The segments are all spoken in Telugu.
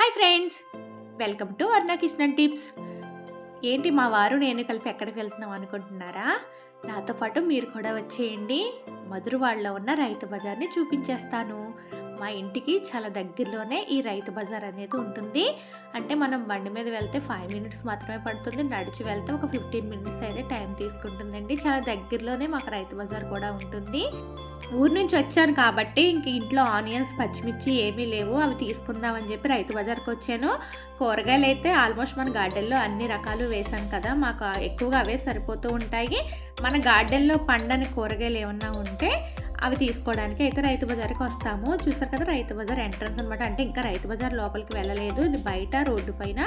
Hi friends, welcome to అర్ణ kitchen tips. ఏంటి మా వారు నేను కలిపి ఎక్కడికి వెళ్తున్నాం అనుకుంటున్నారా? నాతో పాటు మీరు కూడా వచ్చేయండి. మధురవాడలో ఉన్న రైతు బజార్ని చూపించేస్తాను. మా ఇంటికి చాలా దగ్గరలోనే ఈ రైతు బజార్ అనేది ఉంటుంది. అంటే మనం బండి మీద వెళ్తే 5 మినిట్స్ మాత్రమే పడుతుంది, నడిచి వెళ్తే ఒక 15 మినిట్స్ అయితే టైం తీసుకుంటుందండి. చాలా దగ్గరలోనే మాకు రైతు బజార్ కూడా ఉంటుంది. ఊరు నుంచి వచ్చాను కాబట్టి ఇంక ఇంట్లో ఆనియన్స్, పచ్చిమిర్చి ఏమీ లేవు, అవి తీసుకుందామని చెప్పి రైతు బజార్కి వచ్చాను. కూరగాయలు అయితే ఆల్మోస్ట్ మన గార్డెన్లో అన్ని రకాలు వేసాను కదా, మాకు ఎక్కువగా అవే సరిపోతూ ఉంటాయి. మన గార్డెన్లో పండని కూరగాయలు ఏమన్నా ఉంటే అవి తీసుకోవడానికి అయితే రైతు బజార్కి వస్తాము. చూసారు కదా, రైతు బజార్ ఎంట్రన్స్ అనమాట. అంటే ఇంకా రైతు బజార్ లోపలికి వెళ్ళలేదు, ఇది బయట రోడ్డు పైన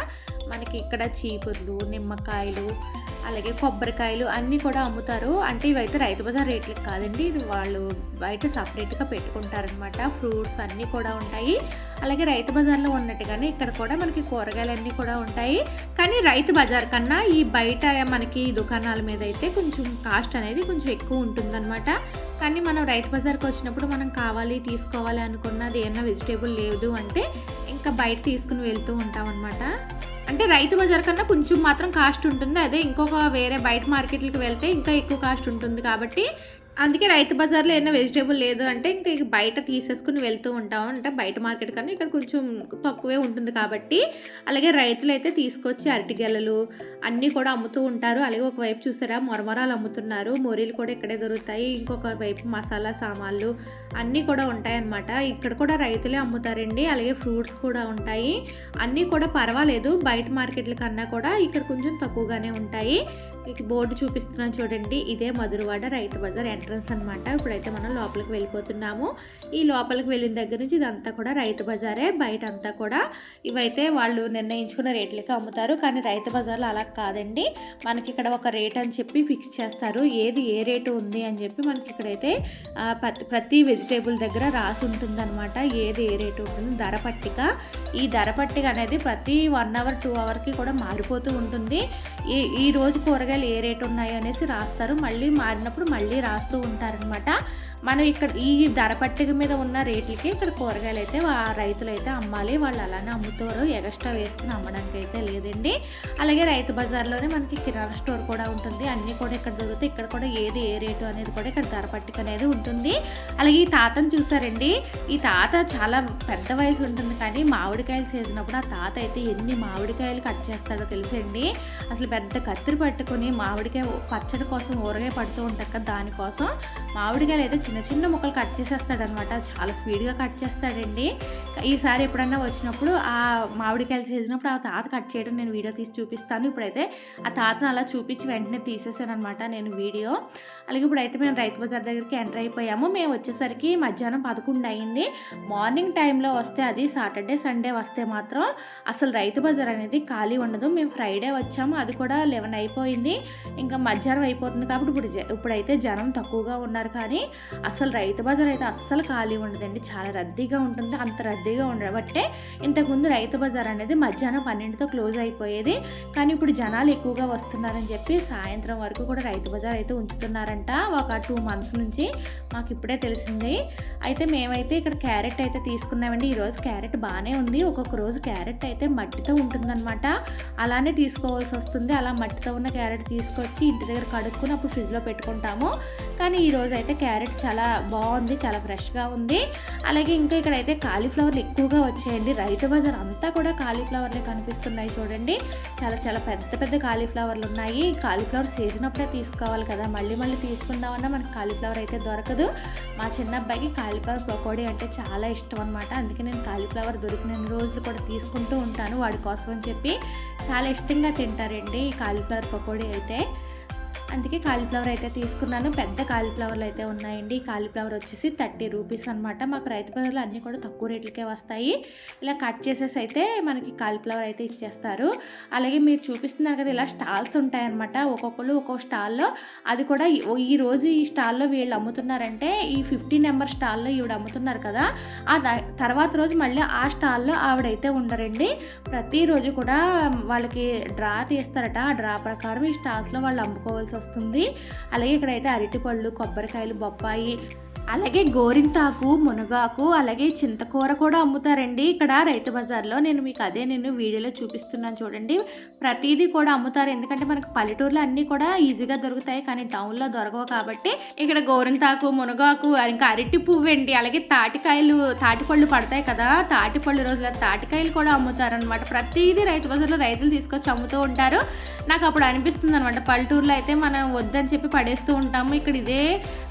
మనకి ఇక్కడ చీపుర్లు, నిమ్మకాయలు, అలాగే కొబ్బరికాయలు అన్నీ కూడా అమ్ముతారు. అంటే ఇవైతే రైతు బజార్ రేట్లకు కాదండి, ఇది వాళ్ళు బయట సపరేట్గా పెట్టుకుంటారనమాట. ఫ్రూట్స్ అన్నీ కూడా ఉంటాయి. అలాగే రైతు బజార్లో ఉన్నట్టుగానే ఇక్కడ కూడా మనకి కూరగాయలు అన్నీ కూడా ఉంటాయి. కానీ రైతు బజార్ కన్నా ఈ బయట మనకి దుకాణాల మీద అయితే కొంచెం కాస్ట్ అనేది కొంచెం ఎక్కువ ఉంటుందన్నమాట. కానీ మనం రైతు బజార్కి వచ్చినప్పుడు మనం కావాలి తీసుకోవాలి అనుకున్నది ఏమన్నా వెజిటేబుల్ లేదు అంటే ఇంకా బయట తీసుకుని వెళ్తూ ఉంటాం అనమాట. అంటే రైతు బజార్ కన్నా కొంచెం మాత్రం కాస్ట్ ఉంటుంది. అదే ఇంకొక వేరే బయట మార్కెట్లకు వెళ్తే ఇంకా ఎక్కువ కాస్ట్ ఉంటుంది కాబట్టి అందుకే రైతు బజార్లో ఏమైనా వెజిటేబుల్ లేదు అంటే ఇంకా బయట తీసేసుకుని వెళ్తూ ఉంటాము. అంటే బయట మార్కెట్ కన్నా ఇక్కడ కొంచెం తక్కువే ఉంటుంది కాబట్టి. అలాగే రైతులు అయితే తీసుకొచ్చి అరటిగెలలు అన్నీ కూడా అమ్ముతూ ఉంటారు. అలాగే ఒకవైపు చూసారా మొరమరాలు అమ్ముతున్నారు, మొరీలు కూడా ఇక్కడే దొరుకుతాయి. ఇంకొక వైపు మసాలా సామాన్లు అన్నీ కూడా ఉంటాయన్నమాట. ఇక్కడ కూడా రైతులే అమ్ముతారండి. అలాగే ఫ్రూట్స్ కూడా ఉంటాయి. అన్నీ కూడా పర్వాలేదు, బయట మార్కెట్ల కన్నా కూడా ఇక్కడ కొంచెం తక్కువగానే ఉంటాయి. మీకు బోర్డు చూపిస్తున్నాను చూడండి, ఇదే మధురవాడ రైతు బజార్ ఎంట్రన్స్ అనమాట. ఇప్పుడైతే మనం లోపలికి వెళ్ళిపోతున్నాము. ఈ లోపలికి వెళ్ళిన దగ్గర నుంచి ఇదంతా కూడా రైతు బజారే. బయట అంతా కూడా ఇవైతే వాళ్ళు నిర్ణయించుకున్న రేట్లకి అమ్ముతారు. కానీ రైతు బజార్లో అలా కాదండి, మనకి ఇక్కడ ఒక రేట్ అని చెప్పి ఫిక్స్ చేస్తారు. ఏది ఏ రేటు ఉంది అని చెప్పి మనకి ఇక్కడైతే ప్రతి వెజిటేబుల్ దగ్గర రాసి ఉంటుందన్నమాట. ఏది ఏ రేటు ఉంటుంది ధర పట్టిక. ఈ ధర పట్టిక అనేది ప్రతి 1 అవర్ 2 అవర్కి కూడా మారిపోతూ ఉంటుంది. ఈ రోజు కూరగాయలు ఏ రేటు ఉన్నాయో అనేసి రాస్తారు, మళ్ళీ మారినప్పుడు మళ్ళీ రాస్తూ ఉంటారనమాట. మనం ఇక్కడ ఈ ధర పట్టిక మీద ఉన్న రేట్లకి ఇక్కడ కూరగాయలు అయితే రైతులు అయితే అమ్మాలి. వాళ్ళు అలానే అమ్ముతారు, ఎక్స్ట్రా వేసుకుని అమ్మడానికి అయితే లేదండి. అలాగే రైతు బజార్లోనే మనకి కిరాణా స్టోర్ కూడా ఉంటుంది, అన్నీ కూడా ఇక్కడ దొరుకుతాయి. ఇక్కడ కూడా ఏది ఏ రేటు అనేది కూడా ఇక్కడ ధర పట్టిక అనేది ఉంటుంది. అలాగే ఈ తాతను చూసారండి, ఈ తాత చాలా పెద్ద వయసు ఉంటుంది కానీ మామిడికాయలు చేసినప్పుడు ఆ తాత అయితే ఎన్ని మామిడికాయలు కట్ చేస్తాడో తెలుసండి. అసలు పెద్ద కత్తిరి పట్టుకొని మామిడికాయ పచ్చడి కోసం ఊరగాయ పడుతూ ఉంటారు కదా, దానికోసం మామిడికాయలు అయితే చిన్న చిన్న ముక్కలు కట్ చేసేస్తాడనమాట. చాలా స్పీడ్గా కట్ చేస్తాడండి. ఈసారి ఎప్పుడన్నా వచ్చినప్పుడు ఆ మామిడికాయలు చేసినప్పుడు ఆ తాత కట్ చేయడం నేను వీడియో తీసి చూపిస్తాను. ఇప్పుడైతే ఆ తాతను అలా చూపించి వెంటనే తీసేసాను అనమాట నేను వీడియో. అలాగే ఇప్పుడైతే మేము రైతు బజార్ దగ్గరికి ఎంటర్ అయిపోయాము. మేము వచ్చేసరికి మధ్యాహ్నం 11 అయింది. మార్నింగ్ టైంలో వస్తే, అది సాటర్డే సండే వస్తే మాత్రం అసలు రైతు బజార్ అనేది ఖాళీ ఉండదు. మేము ఫ్రైడే వచ్చాము, అది కూడా 11 అయిపోయింది. ఇంకా మధ్యాహ్నం అయిపోతుంది కాబట్టి ఇప్పుడైతే జనం తక్కువగా ఉన్నారు. కానీ అసలు రైతు బజార్ అయితే అస్సలు ఖాళీ ఉండదండి, చాలా రద్దీగా ఉంటుంది. అంత రద్దీగా ఉండబట్టే ఇంతకుముందు రైతు బజార్ అనేది మధ్యాహ్నం 12తో క్లోజ్ అయిపోయేది. కానీ ఇప్పుడు జనాలు ఎక్కువగా వస్తున్నారని చెప్పి సాయంత్రం వరకు కూడా రైతు బజార్ అయితే ఉంచుతున్నారంట. ఒక 2 మంత్స్ నుంచి మాకు ఇప్పుడే తెలిసింది. అయితే మేమైతే ఇక్కడ క్యారెట్ అయితే తీసుకున్నామండి. ఈరోజు క్యారెట్ బాగానే ఉంది. ఒక్కొక్క రోజు క్యారెట్ అయితే మట్టితో ఉంటుందన్నమాట, అలానే తీసుకోవాల్సి వస్తుంది. అలా మట్టితో ఉన్న క్యారెట్ తీసుకొచ్చి ఇంటి దగ్గర కడుక్కుని అప్పుడు ఫ్రిడ్జ్లో పెట్టుకుంటాము. కానీ ఈరోజు అయితే క్యారెట్ చాలా బాగుంది, చాలా ఫ్రెష్గా ఉంది. అలాగే ఇంకా ఇక్కడైతే కాలీఫ్లవర్లు ఎక్కువగా వచ్చాయండి. రైతు బజార్ అంతా కూడా కాలీఫ్లవర్లే కనిపిస్తున్నాయి చూడండి. చాలా చాలా పెద్ద పెద్ద కాలీఫ్లవర్లు ఉన్నాయి. కాలీఫ్లవర్ చేసినప్పుడే తీసుకోవాలి కదా, మళ్ళీ మళ్ళీ తీసుకుందామన్నా మనకి కాలీఫ్లవర్ అయితే దొరకదు. మా చిన్న అబ్బాయికి కాలీఫ్లవర్ పకోడీ అంటే చాలా ఇష్టం అనమాట. అందుకే నేను కాలీఫ్లవర్ దొరికిన రోజులు కూడా తీసుకుంటూ ఉంటాను వాడి కోసం అని చెప్పి. చాలా ఇష్టంగా తింటారండి ఈ కాలీఫ్లవర్ పకోడీ అయితే. అందుకే కాలీఫ్లవర్ అయితే తీసుకున్నాను. పెద్ద కాలీఫ్లవర్లు అయితే ఉన్నాయండి. కాలీఫ్లవర్ వచ్చేసి 30 రూపీస్ అనమాట. మాకు రైతు బజార్లో అన్నీ కూడా తక్కువ రేట్లకే వస్తాయి. ఇలా కట్ చేసేసి అయితే మనకి కాలీఫ్లవర్ అయితే ఇచ్చేస్తారు. అలాగే మీరు చూపిస్తున్నారు కదా, ఇలా స్టాల్స్ ఉంటాయన్నమాట. ఒక్కొక్కరు ఒక్కొక్క స్టాల్లో, అది కూడా ఈరోజు ఈ స్టాల్లో వీళ్ళు అమ్ముతున్నారంటే ఈ 15 నెంబర్ స్టాల్లో ఈవిడ అమ్ముతున్నారు కదా, ఆ తర్వాత రోజు మళ్ళీ ఆ స్టాల్లో ఆవిడైతే ఉండరండి. ప్రతిరోజు కూడా వాళ్ళకి డ్రా తీస్తారట. ఆ డ్రా ప్రకారం ఈ స్టాల్స్లో వాళ్ళు అమ్ముకోవాల్సి వస్తుంది. అలాగే ఇక్కడైతే అరటిపళ్ళు, కొబ్బరికాయలు, బొప్పాయి, అలాగే గోరింతాకు, మునగాకు, అలాగే చింతకూర కూడా అమ్ముతారండి ఇక్కడ రైతు బజార్‌లో. నేను వీడియోలో చూపిస్తున్నాను చూడండి. ప్రతీదీ కూడా అమ్ముతారు. ఎందుకంటే మనకు పల్లెటూరులో అన్నీ కూడా ఈజీగా దొరుకుతాయి. కానీ టౌన్‌లో దొరకవు కాబట్టి ఇక్కడ గోరింతాకు, మునగాకు, ఇంకా అరటి పువ్వండి, అలాగే తాటిపళ్ళు పడతాయి కదా! తాటిపళ్ళు రోజుల తాటికాయలు కూడా అమ్ముతారనమాట. ప్రతీదీ రైతు బజార్‌లో రైతులు తీసుకొచ్చి అమ్ముతూ ఉంటారు. నాకు అప్పుడు అనిపిస్తుందనమాట, పల్లెటూరులో అయితే మనం వద్దని చెప్పి పడేస్తూ ఉంటాము. ఇక్కడ ఇదే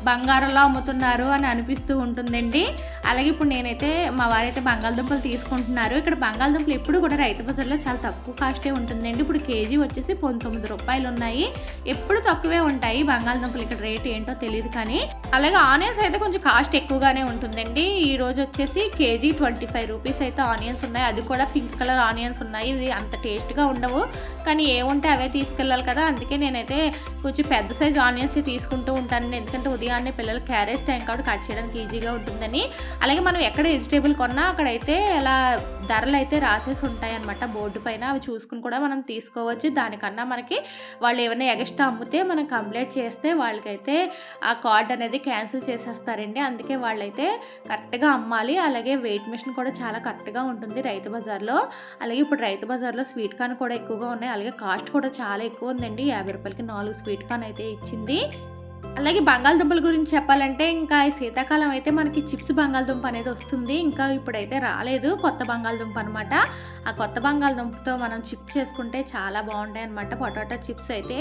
బంగారంలో అమ్ముతున్నారు అని అనిపిస్తూ ఉంటుందండి. అలాగే ఇప్పుడు నేనైతే మా వారైతే బంగాళదుంపలు తీసుకుంటున్నారు. ఇక్కడ బంగాళదుంపలు ఎప్పుడు కూడా రైతు బజార్లో చాలా తక్కువ కాస్టే ఉంటుందండి. ఇప్పుడు కేజీ వచ్చేసి 19 రూపాయలు ఉన్నాయి. ఎప్పుడు తక్కువే ఉంటాయి బంగాళదుంపలు. ఇక్కడ రేట్ ఏంటో తెలియదు కానీ. అలాగే ఆనియన్స్ అయితే కొంచెం కాస్ట్ ఎక్కువగానే ఉంటుందండి. ఈ రోజు వచ్చేసి కేజీ 25 రూపీస్ అయితే ఆనియన్స్ ఉన్నాయి. అది కూడా పింక్ కలర్ ఆనియన్స్ ఉన్నాయి. ఇది అంత టేస్ట్గా ఉండవు, కానీ ఏముంటే అవే తీసుకెళ్ళాలి కదా. అందుకే నేనైతే కొంచెం పెద్ద సైజు ఆనియన్స్ తీసుకుంటూ ఉంటాను. ఎందుకంటే ఉదయాన్నే పిల్లలు క్యారేజ్ టైం కాబట్టి కట్ చేయడానికి ఈజీగా ఉంటుందని. అలాగే మనం ఎక్కడ వెజిటేబుల్ కొన్నా అక్కడైతే ఇలా ధరలు అయితే రాసేసి ఉంటాయి అన్నమాట బోర్డు పైన. అవి చూసుకుని కూడా మనం తీసుకోవచ్చు. దానికన్నా మనకి వాళ్ళు ఏమైనా ఎక్స్ట్రా అమ్మితే మనం కంప్లైంట్ చేస్తే వాళ్ళకైతే ఆ కార్డ్ అనేది క్యాన్సిల్ చేసేస్తారండి. అందుకే వాళ్ళైతే కరెక్ట్గా అమ్మాలి. అలాగే వెయిట్ మిషన్ కూడా చాలా కరెక్ట్గా ఉంటుంది రైతు బజార్లో. అలాగే ఇప్పుడు రైతు బజార్లో స్వీట్ కార్న్ కూడా ఎక్కువగా ఉన్నాయి. అలాగే కాస్ట్ కూడా చాలా ఎక్కువ ఉందండి. 50 రూపాయలకి 4 స్వీట్ కార్న్ అయితే ఇచ్చింది. అలాగే బంగాళదుంపల గురించి చెప్పాలంటే ఇంకా ఈ శీతాకాలం అయితే మనకి చిప్స్ బంగాళదుంప అనేది వస్తుంది. ఇంకా ఇప్పుడైతే రాలేదు కొత్త బంగాళదుంప అనమాట. ఆ కొత్త బంగాళదుంపతో మనం చిప్స్ చేసుకుంటే చాలా బాగుంటాయి అనమాట. పొటాటో చిప్స్ అయితే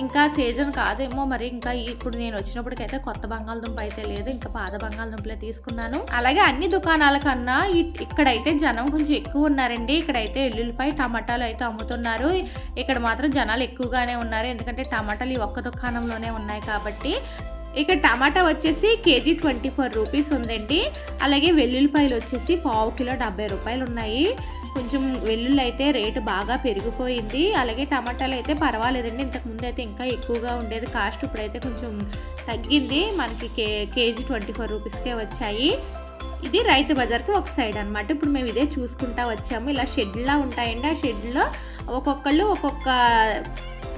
ఇంకా సీజన్ కాదేమో మరి. ఇంకా ఇప్పుడు నేను వచ్చినప్పటికైతే కొత్త బంగాళదుంప అయితే లేదు, ఇంకా పాత బంగాళదుంపలే తీసుకున్నాను. అలాగే అన్ని దుకాణాల కన్నా ఇక్కడైతే జనం కొంచెం ఎక్కువ ఉన్నారండి. ఇక్కడైతే ఎల్లుల్లిపై టమాటాలు అయితే అమ్ముతున్నారు. ఇక్కడ మాత్రం జనాలు ఎక్కువగానే ఉన్నారు, ఎందుకంటే టమాటాలు ఈ ఒక్క దుకాణంలోనే ఉన్నాయి కాబట్టి. ఇక్కడ టమాటా వచ్చేసి కేజీ 24 రూపీస్ ఉందండి. అలాగే వెల్లుల్లిపాయలు వచ్చేసి పావు కిలో 70 రూపాయలు ఉన్నాయి. కొంచెం వెల్లుల్లి అయితే రేటు బాగా పెరిగిపోయింది. అలాగే టమాటాలు అయితే పర్వాలేదండి, ఇంతకుముందు అయితే ఇంకా ఎక్కువగా ఉండేది కాస్ట్. ఇప్పుడైతే కొంచెం తగ్గింది, మనకి కేజీ 24 రూపీస్కే వచ్చాయి. ఇది రైతు బజార్కి ఒక సైడ్ అనమాట. ఇప్పుడు మేము ఇదే చూసుకుంటా వచ్చాము. ఇలా షెడ్లా ఉంటాయండి. ఆ షెడ్లో ఒక్కొక్కళ్ళు ఒక్కొక్క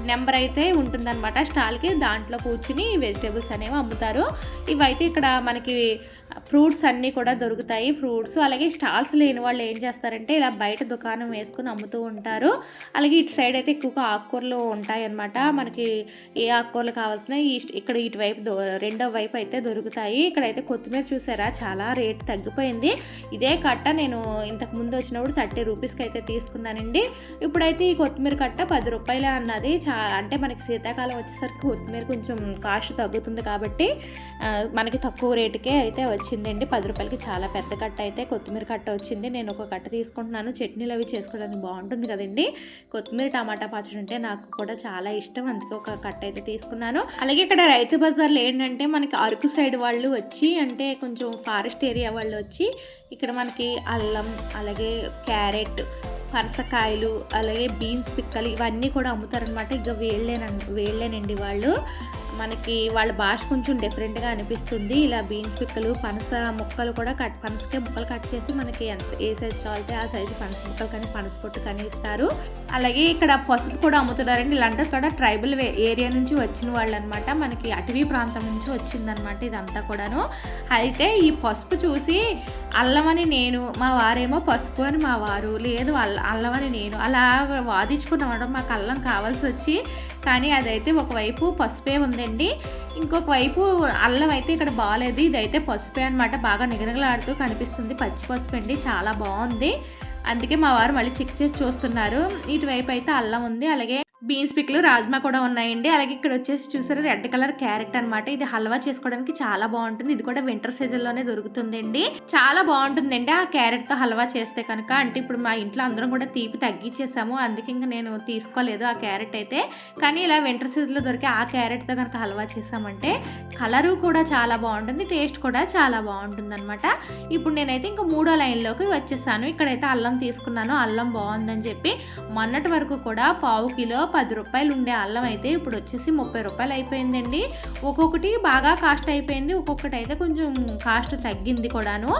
నెంబర్ అయితే ఉంటుందన్నమాట స్టాల్కి. దాంట్లో కూర్చుని వెజిటేబుల్స్ అనేవి అమ్ముతారు. ఇవైతే ఇక్కడ మనకి ఫ్రూట్స్ అన్నీ కూడా దొరుకుతాయి. ఫ్రూట్స్ అలాగే స్టాల్స్ లేని వాళ్ళు ఏం చేస్తారంటే ఇలా బయట దుకాణం వేసుకుని అమ్ముతూ ఉంటారు. అలాగే ఇటు సైడ్ అయితే ఎక్కువగా ఆకుకూరలు ఉంటాయి అన్నమాట. మనకి ఏ ఆకుకూరలు కావాల్సిన ఇక్కడ ఇటువైపు రెండో వైపు అయితే దొరుకుతాయి. ఇక్కడైతే కొత్తిమీర చూసారా, చాలా రేట్ తగ్గిపోయింది. ఇదే కట్ట నేను ఇంతకు ముందు వచ్చినప్పుడు 30 రూపీస్కి అయితే తీసుకున్నానండి. ఇప్పుడైతే ఈ కొత్తిమీర కట్ట 10 రూపాయలే అన్నది. అంటే మనకి శీతాకాలం వచ్చేసరికి కొత్తిమీర కొంచెం కాస్ట్ తగ్గుతుంది కాబట్టి మనకి తక్కువ రేటుకే అయితే వచ్చిందండి. 10 రూపాయలకి చాలా పెద్ద కట్ట అయితే కొత్తిమీర కట్ట వచ్చింది. నేను ఒక కట్ట తీసుకుంటున్నాను. చట్నీలు అవి చేసుకోవడానికి బాగుంటుంది కదండి. కొత్తిమీర టమాటా పచ్చడి అంటే నాకు కూడా చాలా ఇష్టం, అందుకే ఒక కట్ట అయితే తీసుకున్నాను. అలాగే ఇక్కడ రైతు బజార్లో ఏంటంటే మనకి అరకు సైడ్ వాళ్ళు వచ్చి, అంటే కొంచెం ఫారెస్ట్ ఏరియా వాళ్ళు వచ్చి ఇక్కడ మనకి అల్లం, అలాగే క్యారెట్, పనసకాయలు, అలాగే బీన్స్ పిక్కలు ఇవన్నీ కూడా అమ్ముతారనమాట. ఇక వేళ్ళేనండి వాళ్ళు. మనకి వాళ్ళ భాష కొంచెం డిఫరెంట్గా అనిపిస్తుంది. ఇలా బీన్స్ పిక్కలు, పనస ముక్కలు కూడా పనసకే ముక్కలు కట్ చేసి మనకి ఏ సైజు కావాలంటే ఆ సైజు పనస ముక్కలు కానీ పనస పొట్టు కానీ ఇస్తారు. అలాగే ఇక్కడ పసుపు కూడా అమ్ముతున్నారండి. ఇలాంటి కూడా ట్రైబల్ ఏరియా నుంచి వచ్చిన వాళ్ళు అనమాట. మనకి అటవీ ప్రాంతం నుంచి వచ్చిందనమాట ఇదంతా కూడాను. అయితే ఈ పసుపు చూసి అల్లం అని నేను, మా వారేమో పసుపు అని మా వారు, లేదు అల్లం అని నేను, అలా వాదించుకున్నాం. మాకు అల్లం కావాల్సి వచ్చి, కానీ అదైతే ఒకవైపు పసుపే ఉందండి, ఇంకొక వైపు అల్లం అయితే ఇక్కడ బాగాలేదు. ఇదైతే పసుపే అనమాట. బాగా నిగనిగలాడుతూ కనిపిస్తుంది. పచ్చి పసుపు అండి, చాలా బాగుంది. అందుకే మా వారు మళ్ళీ చెక్ చేసి చూస్తున్నారు. ఇటువైపు అయితే అల్లం ఉంది, అలాగే బీన్స్ పిక్లు, రాజ్మా కూడా ఉన్నాయండి. అలాగే ఇక్కడ వచ్చేసి చూసారు రెడ్ కలర్ క్యారెట్ అనమాట. ఇది హల్వా చేసుకోవడానికి చాలా బాగుంటుంది. ఇది కూడా వింటర్ సీజన్లోనే దొరుకుతుందండి. చాలా బాగుంటుందండి ఆ క్యారెట్తో హల్వా చేస్తే కనుక. అంటే ఇప్పుడు మా ఇంట్లో అందరం కూడా తీపి తగ్గించేసాము, అందుకే ఇంకా నేను తీసుకోలేదు ఆ క్యారెట్ అయితే. కానీ ఇలా వింటర్ సీజన్లో దొరికే ఆ క్యారెట్తో కనుక హల్వా చేసామంటే కలరు కూడా చాలా బాగుంటుంది, టేస్ట్ కూడా చాలా బాగుంటుంది అనమాట. ఇప్పుడు నేనైతే ఇంకా 3వ లైన్లోకి వచ్చేసాను. ఇక్కడైతే అల్లం తీసుకున్నాను. అల్లం బాగుందని చెప్పి మొన్నటి వరకు కూడా పావు కిలో రూ. 10 ఉండే అల్లం అయితే ఇప్పుడు వచ్చేసి రూ. 30 అయిపోయిందండి. ఒక్కొక్కటి బాగా కాస్ట్ అయిపోయింది, ఒక్కొక్కటి అయితే కొంచెం కాస్ట్ తగ్గింది కూడాను.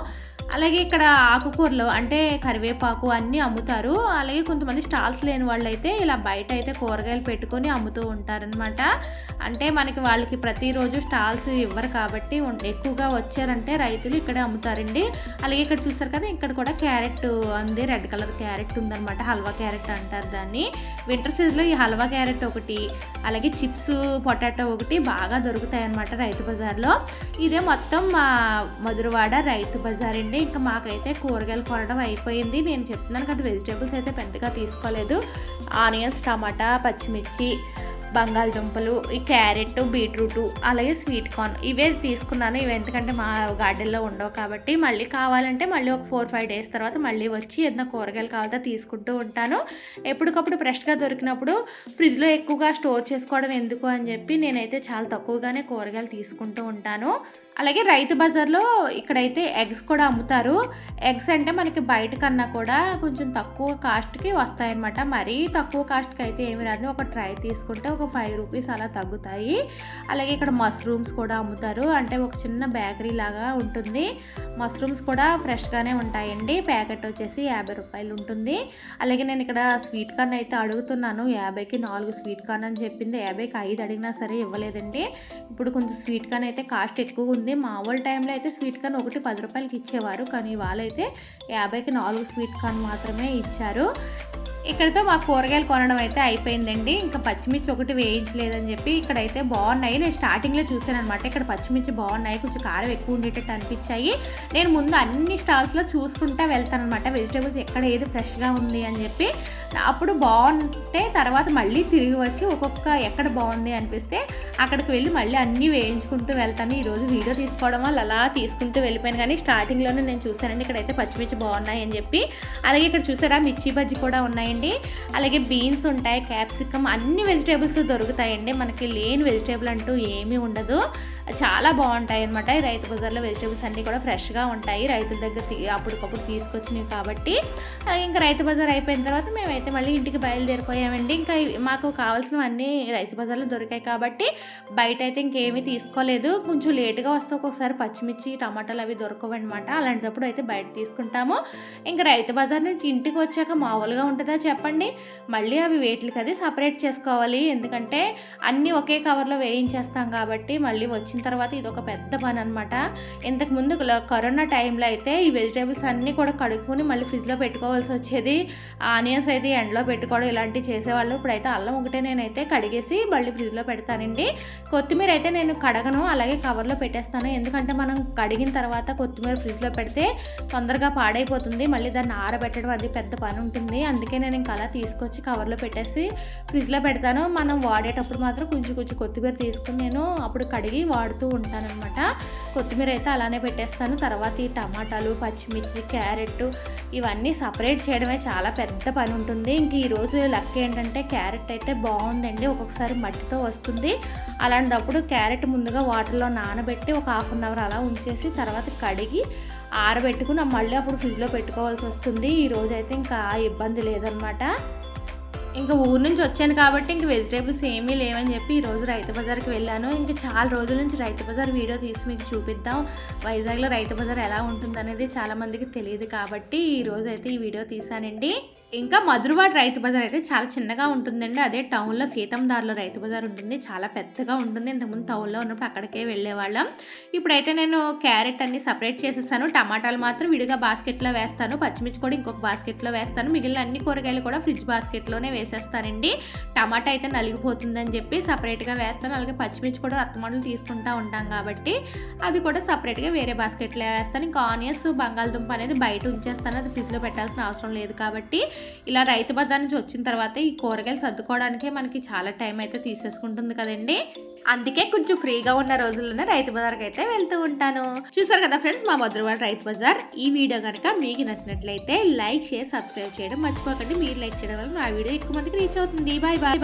అలాగే ఇక్కడ ఆకుకూరలు అంటే కరివేపాకు అన్నీ అమ్ముతారు. అలాగే కొంతమంది స్టాల్స్ లేని వాళ్ళైతే ఇలా బయట అయితే కూరగాయలు పెట్టుకొని అమ్ముతూ ఉంటారనమాట. అంటే మనకి వాళ్ళకి ప్రతిరోజు స్టాల్స్ ఇవ్వరు కాబట్టి ఎక్కువగా వచ్చారంటే రైతులు ఇక్కడే అమ్ముతారండి. అలాగే ఇక్కడ చూస్తారు కదా, ఇక్కడ కూడా క్యారెట్ ఉంది, రెడ్ కలర్ క్యారెట్ ఉందన్నమాట. హల్వా క్యారెట్ అంటారు దాన్ని. వింటర్ సీజన్లో ఈ హల్వా క్యారెట్ ఒకటి, అలాగే చిప్స్ పొటాటో ఒకటి బాగా దొరుకుతాయి అన్నమాట రైతు బజార్లో. ఇదే మొత్తం మా మధురవాడ రైతు బజార్ అండి. ఇంకా మాకైతే కూరగాయలు కొనడం అయిపోయింది. నేను చెప్తున్నాను కదా, వెజిటేబుల్స్ అయితే పెద్దగా తీసుకోలేదు. ఆనియన్స్, టమాటా, పచ్చిమిర్చి, బంగాళదుంపలు, ఈ క్యారెట్, బీట్రూట్, అలాగే స్వీట్ కార్న్ ఇవే తీసుకున్నాను. ఇవి ఎందుకంటే మా గార్డెన్లో ఉండవు కాబట్టి మళ్ళీ కావాలంటే మళ్ళీ ఒక 4-5 డేస్ తర్వాత మళ్ళీ వచ్చి ఏదైనా కూరగాయలు కావాలో తీసుకుంటూ ఉంటాను. ఎప్పటికప్పుడు ఫ్రెష్గా దొరికినప్పుడు ఫ్రిడ్జ్లో ఎక్కువగా స్టోర్ చేసుకోవడం ఎందుకు అని చెప్పి నేనైతే చాలా తక్కువగానే కూరగాయలు తీసుకుంటూ ఉంటాను. అలాగే రైతు బజార్లో ఇక్కడైతే ఎగ్స్ కూడా అమ్ముతారు. ఎగ్స్ అంటే మనకి బయట కన్నా కూడా కొంచెం తక్కువ కాస్ట్కి వస్తాయన్నమాట. మరీ తక్కువ కాస్ట్కి అయితే ఏమి రాదు. ఒక ట్రై తీసుకుంటే ఒక ₹5 అలా తగ్గుతాయి. అలాగే ఇక్కడ మష్రూమ్స్ కూడా అమ్ముతారు. అంటే ఒక చిన్న బేకరీ లాగా ఉంటుంది. మష్రూమ్స్ కూడా ఫ్రెష్గానే ఉంటాయండి. ప్యాకెట్ వచ్చేసి ₹50 ఉంటుంది. అలాగే నేను ఇక్కడ స్వీట్ కార్న్ అయితే అడుగుతున్నాను. 50కి 4 స్వీట్ కార్న్ అని చెప్పింది. 50కి 5 అడిగినా సరే ఇవ్వలేదండి. ఇప్పుడు కొంచెం స్వీట్ కార్న్ అయితే కాస్ట్ ఎక్కువ ఉంది. మామూలు టైంలో అయితే స్వీట్ కార్న్ ఒకటి ₹10కి ఇచ్చేవారు, కానీ వాళ్ళైతే 50కి 4 స్వీట్ కార్న్ మాత్రమే ఇచ్చారు. ఇక్కడితో మా కూరగాయలు కొనడం అయితే అయిపోయిందండి. ఇంకా పచ్చిమిర్చి ఒకటి వేయించలేదని చెప్పి ఇక్కడైతే బాగున్నాయి. నేను స్టార్టింగ్లో చూసాను అనమాట. ఇక్కడ పచ్చిమిర్చి బాగున్నాయి, కొంచెం కారం ఎక్కువ ఉండేటట్టు అనిపించాయి. నేను ముందు అన్ని స్టాల్స్లో చూసుకుంటా వెళ్తాను అనమాట, వెజిటేబుల్స్ ఎక్కడ ఏది ఫ్రెష్గా ఉంది అని చెప్పి. అప్పుడు బాగుంటే తర్వాత మళ్ళీ తిరిగి వచ్చి ఒక్కొక్క ఎక్కడ బాగుంది అనిపిస్తే అక్కడికి వెళ్ళి మళ్ళీ అన్నీ వేయించుకుంటూ వెళ్తాను. ఈరోజు వీడియో తీసుకోవడం వల్ల అలా తీసుకుంటూ వెళ్ళిపోయాను, కానీ స్టార్టింగ్లోనే నేను చూసానండి ఇక్కడైతే పచ్చిమిర్చి బాగున్నాయి అని చెప్పి. అలాగే ఇక్కడ చూసారా, మిర్చి బజ్జీ కూడా ఉన్నాయి. అలాగే బీన్స్ ఉంటాయి, క్యాప్సికమ్, అన్ని వెజిటేబుల్స్ దొరుకుతాయండి. మనకి లేని వెజిటేబుల్ అంటూ ఏమీ ఉండదు. చాలా బాగుంటాయి అనమాట. ఈ రైతు బజార్లో వెజిటేబుల్స్ అన్నీ కూడా ఫ్రెష్గా ఉంటాయి, రైతుల దగ్గర అప్పటికప్పుడు తీసుకొచ్చినవి కాబట్టి. ఇంకా రైతు బజార్ అయిపోయిన తర్వాత మేమైతే మళ్ళీ ఇంటికి బయలుదేరిపోయామండి. ఇంకా మాకు కావాల్సినవన్నీ రైతు బజార్లో దొరికాయి కాబట్టి బయట అయితే ఇంకేమీ తీసుకోలేదు. కొంచెం లేటుగా వస్తే ఒక్కొక్కసారి పచ్చిమిర్చి, టమాటాలు అవి దొరకవన్నమాట. అలాంటప్పుడు అయితే బయట తీసుకుంటాము. ఇంకా రైతు బజార్ నుంచి ఇంటికి వచ్చాక మామూలుగా ఉంటుందా చెప్పండి, మళ్ళీ అవి వేట్లకి అది సపరేట్ చేసుకోవాలి. ఎందుకంటే అన్నీ ఒకే కవర్లో వేయించేస్తాం కాబట్టి మళ్ళీ వచ్చిన తర్వాత ఇది ఒక పెద్ద పని అనమాట. ఇంతకుముందు కరోనా టైంలో అయితే ఈ వెజిటేబుల్స్ అన్నీ కూడా కడుక్కొని మళ్ళీ ఫ్రిడ్జ్లో పెట్టుకోవాల్సి వచ్చేది. ఆనియన్స్ అయితే ఎండలో పెట్టుకోవడం ఇలాంటివి చేసేవాళ్ళు. ఇప్పుడైతే అల్లం ఒకటే నేనైతే కడిగేసి మళ్ళీ ఫ్రిడ్జ్లో పెడతానండి. కొత్తిమీర అయితే నేను కడగను, అలాగే కవర్లో పెట్టేస్తాను. ఎందుకంటే మనం కడిగిన తర్వాత కొత్తిమీర ఫ్రిడ్జ్లో పెడితే తొందరగా పాడైపోతుంది, మళ్ళీ దాన్ని ఆరబెట్టడం అది పెద్ద పని ఉంటుంది. అందుకే నేను ఇంకా అలా తీసుకొచ్చి కవర్లో పెట్టేసి ఫ్రిడ్జ్లో పెడతాను. మనం వాడేటప్పుడు మాత్రం కొంచెం కొంచెం కొత్తిమీర తీసుకుని నేను అప్పుడు కడిగి వాడుతూ ఉంటానన్నమాట. కొత్తిమీర అయితే అలానే పెట్టేస్తాను. తర్వాత ఈ టమాటాలు, పచ్చిమిర్చి, క్యారెట్ ఇవన్నీ సపరేట్ చేయడమే చాలా పెద్ద పని ఉంటుంది. ఇంక ఈరోజు లక్ ఏంటంటే క్యారెట్ అయితే బాగుందండి, ఒక్కొక్కసారి మట్టితో వస్తుంది. అలాంటప్పుడు క్యారెట్ ముందుగా వాటర్లో నానబెట్టి ఒక 1/2 అవర్ అలా ఉంచేసి తర్వాత కడిగి ఆరబెట్టుకుని మళ్ళీ అప్పుడు ఫ్రిడ్జ్లో పెట్టుకోవాల్సి వస్తుంది. ఈరోజు అయితే ఇంకా ఇబ్బంది లేదనమాట. ఇంకా ఊరు నుంచి వచ్చాను కాబట్టి ఇంక వెజిటేబుల్స్ ఏమీ లేవని చెప్పి ఈరోజు రైతు బజార్కి వెళ్ళాను. ఇంకా చాలా రోజుల నుంచి రైతు బజార్ వీడియో తీసి మీకు చూపిద్దాం, వైజాగ్లో రైతు బజార్ ఎలా ఉంటుందనేది చాలామందికి తెలియదు కాబట్టి ఈరోజు అయితే ఈ వీడియో తీసానండి. ఇంకా మధురవాడ రైతు బజార్ అయితే చాలా చిన్నగా ఉంటుందండి. అదే టౌన్లో సీతందార్లో రైతు బజార్ ఉంటుంది, చాలా పెద్దగా ఉంటుంది. ఇంతకుముందు టౌన్లో ఉన్నప్పుడు అక్కడికే వెళ్ళేవాళ్ళం. ఇప్పుడైతే నేను క్యారెట్ అన్ని సపరేట్ చేసేస్తాను, టమాటాలు మాత్రం విడిగా బాస్కెట్లో వేస్తాను, పచ్చిమిర్చి కూడా ఇంకొక బాస్కెట్లో వేస్తాను, మిగిలిన అన్ని కూరగాయలు కూడా ఫ్రిడ్జ్ బాస్కెట్లోనే వేసేస్తానండి. టమాటా అయితే నలిగిపోతుందని చెప్పి సపరేట్గా వేస్తాను. అలాగే పచ్చిమిర్చి కూడా అత్తమాటలు తీసుకుంటూ ఉంటాం కాబట్టి అది కూడా సపరేట్గా వేరే బాస్కెట్లో వేస్తాను. ఇంకా ఆనియన్స్, బంగాళదుంప అనేది బయట ఉంచేస్తాను, అది ఫ్రిడ్జ్లో పెట్టాల్సిన అవసరం లేదు కాబట్టి. ఇలా రైతు బజార్ నుంచి వచ్చిన తర్వాత ఈ కూరగాయలు సర్దుకోవడానికే మనకి చాలా టైం అయితే తీసేసుకుంటుంది కదండి. అందుకే కొంచెం ఫ్రీగా ఉన్న రోజుల్లోనే రైతు బజార్కి అయితే వెళ్తూ ఉంటాను. చూసారు కదా ఫ్రెండ్స్, మా మధురవాడ రైతు బజార్. ఈ వీడియో కనుక మీకు నచ్చినట్లయితే లైక్, షేర్, సబ్స్క్రైబ్ చేయడం మర్చిపోకండి. మీరు లైక్ చేయడం వల్ల నా వీడియో ఎక్కువ మందికి రీచ్ అవుతుంది. Bye bye.